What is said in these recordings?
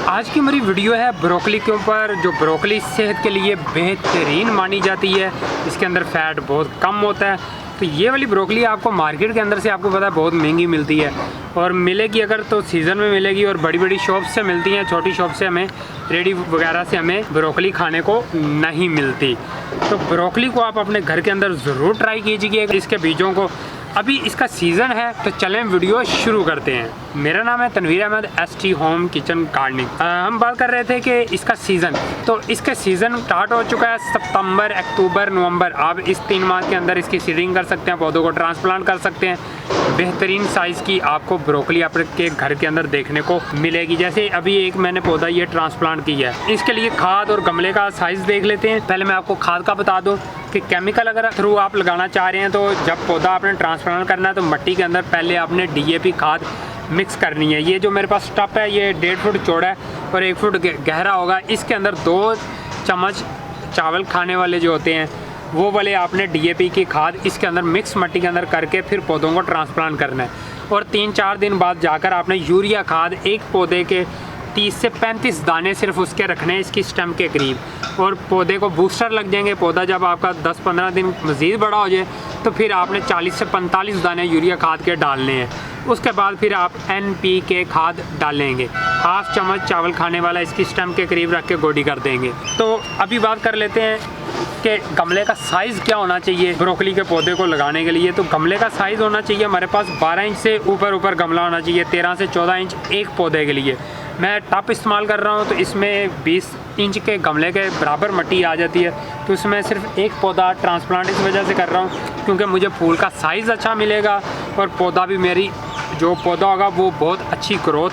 आज की मेरी वीडियो है ब्रोकली के ऊपर, जो ब्रोकली सेहत के लिए बेहतरीन मानी जाती है। इसके अंदर फैट बहुत कम होता है। तो ये वाली ब्रोकली आपको मार्केट के अंदर से आपको पता है बहुत महंगी मिलती है, और मिलेगी अगर तो सीज़न में मिलेगी, और बड़ी बड़ी शॉप से मिलती हैं। छोटी शॉप से हमें रेडी वगैरह से हमें ब्रोकली खाने को नहीं मिलती। तो ब्रोकली को आप अपने घर के अंदर ज़रूर ट्राई कीजिए इसके बीजों को। अभी इसका सीज़न है, तो चलें वीडियो शुरू करते हैं। मेरा नाम है Tanveer Ahmed, ST home kitchen gardening. हम बात कर रहे थे कि इसका सीज़न, तो इसका सीज़न स्टार्ट हो चुका है सितंबर, अक्टूबर, नवंबर। आप इस 3 माह के अंदर इसकी सीडिंग कर सकते हैं, पौधों को ट्रांसप्लांट कर सकते हैं। बेहतरीन साइज़ की आपको ब्रोकली आपके घर के अंदर देखने को मिलेगी। जैसे अभी एक मैंने पौधा ये ट्रांसप्लांट किया है, इसके लिए खाद और गमले का साइज़ देख लेते हैं। पहले मैं आपको खाद का बता दूँ कि केमिकल अगर थ्रू आप लगाना चाह रहे हैं, तो जब पौधा आपने ट्रांसप्लांट करना है तो मिट्टी के अंदर पहले आपने DAP खाद मिक्स करनी है। ये जो मेरे पास टब है ये 1.5 फुट चौड़ा है और 1 फुट गहरा होगा। इसके अंदर 2 चम्मच चावल खाने वाले जो होते हैं वो वाले आपने DAP की खाद इसके अंदर मिक्स मिट्टी के अंदर करके फिर पौधों को ट्रांसप्लांट करना है। और 3-4 दिन बाद जाकर आपने यूरिया खाद एक पौधे के 30 से 35 दाने सिर्फ उसके रखने हैं इसकी स्टेम के करीब, और पौधे को बूस्टर लग जाएंगे। पौधा जब आपका 10-15 दिन मज़ीद बड़ा हो जाए तो फिर आपने 40 से 45 दाने यूरिया खाद के डालने हैं। उसके बाद फिर आप NPK खाद डालेंगे, 1/2 चम्मच चावल खाने वाला इसकी स्टेम के करीब रख के गोडी कर देंगे। तो अभी बात कर लेते हैं कि गमले का साइज़ क्या होना चाहिए ब्रोकली के पौधे को लगाने के लिए। तो गमले का साइज़ होना चाहिए हमारे पास 12 इंच से ऊपर गमला होना चाहिए, 13 से 14 इंच एक पौधे के लिए। मैं टप इस्तेमाल कर रहा हूँ, तो इसमें 20 इंच के गमले के बराबर मिट्टी आ जाती है। तो इसमें सिर्फ एक पौधा ट्रांसप्लांट इस वजह से कर रहा हूँ क्योंकि मुझे फूल का साइज़ अच्छा मिलेगा, और पौधा भी मेरी जो पौधा होगा वो बहुत अच्छी ग्रोथ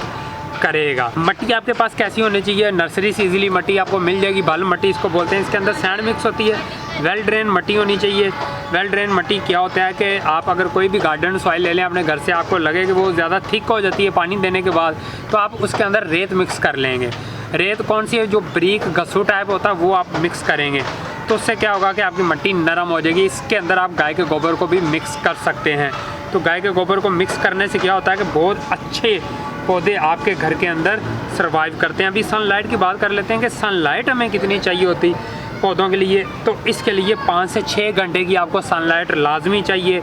करेगा। मिट्टी आपके पास कैसी होनी चाहिए? नर्सरी से इजीली मिट्टी आपको मिल जाएगी, बालू मिट्टी इसको बोलते हैं। इसके अंदर सैंड मिक्स होती है। वेल ड्रेन मिट्टी होनी चाहिए। वेल ड्रेन मिट्टी क्या होता है कि आप अगर कोई भी गार्डन सॉइल ले लें अपने घर से, आपको लगे कि वो ज़्यादा थिक हो जाती है पानी देने के बाद, तो आप उसके अंदर रेत मिक्स कर लेंगे। रेत कौन सी है? जो ब्रीक गस्सू टाइप होता है वो आप मिक्स करेंगे, तो उससे क्या होगा कि आपकी मिट्टी नरम हो जाएगी। इसके अंदर आप गाय के गोबर को भी मिक्स कर सकते हैं। तो गाय के गोबर को मिक्स करने से क्या होता है कि बहुत अच्छे पौधे आपके घर के अंदर सर्वाइव करते हैं। अभी सनलाइट की बात कर लेते हैं कि सनलाइट हमें कितनी चाहिए होती पौधों के लिए। तो इसके लिए 5 से 6 घंटे की आपको सनलाइट लाजमी चाहिए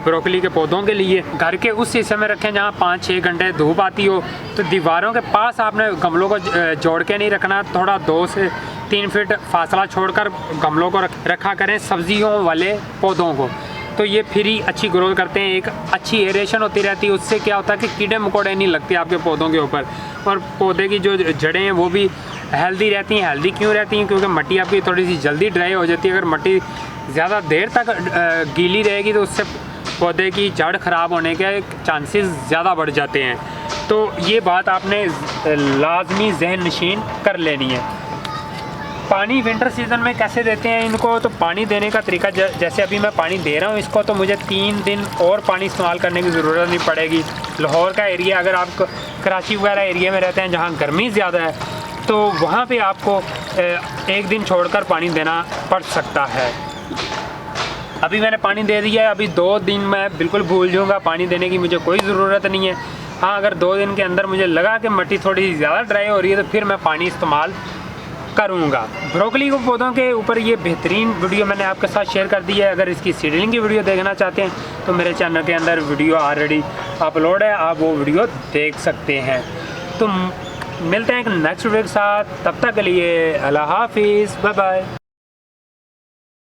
ब्रोकली के पौधों के लिए। घर के उस हिस्से में रखें जहाँ 5-6 घंटे धूप आती हो। तो दीवारों के पास आपने गमलों को जोड़ के नहीं रखना, थोड़ा 2 से 3 फीट फासला छोड़कर गमलों को रखा करें सब्जियों वाले पौधों को। तो ये फ्री अच्छी ग्रोथ करते हैं। एक अच्छी एरेशन होती रहती है, उससे क्या होता है कि कीड़े मकोड़े नहीं लगते आपके पौधों के ऊपर, और पौधे की जो जड़ें हैं वो भी हेल्दी रहती हैं। हेल्दी क्यों रहती हैं? क्योंकि मिट्टी आपकी थोड़ी सी जल्दी ड्राई हो जाती है। अगर मिट्टी ज़्यादा देर तक गीली रहेगी तो उससे पौधे की जड़ ख़राब होने के चांसेस ज़्यादा बढ़ जाते हैं। तो ये बात आपने लाजमी ज़हन नशीन कर लेनी है। पानी विंटर सीज़न में कैसे देते हैं इनको? तो पानी देने का तरीका, जैसे अभी मैं पानी दे रहा हूँ इसको, तो मुझे 3 दिन और पानी इस्तेमाल करने की ज़रूरत नहीं पड़ेगी। लाहौर का एरिया, अगर आप कराची वगैरह एरिया में रहते हैं जहाँ गर्मी ज़्यादा है, तो वहाँ पे आपको 1 दिन छोड़कर पानी देना पड़ सकता है। अभी मैंने पानी दे दिया है, अभी 2 दिन मैं बिल्कुल भूल जाऊँगा, पानी देने की मुझे कोई ज़रूरत नहीं है। हाँ, अगर 2 दिन के अंदर मुझे लगा कि मिट्टी थोड़ी ज़्यादा ड्राई हो रही है तो फिर मैं पानी इस्तेमाल करूँगा। ब्रोकली को पौधों के ऊपर ये बेहतरीन वीडियो मैंने आपके साथ शेयर कर दी है। अगर इसकी सीडलिंग की वीडियो देखना चाहते हैं तो मेरे चैनल के अंदर वीडियो ऑलरेडी अपलोड है, आप वो वीडियो देख सकते हैं। तो मिलते हैं एक नेक्स्ट वीडियो के साथ, तब तक के लिए अल्लाह हाफिज़, बाय बाय।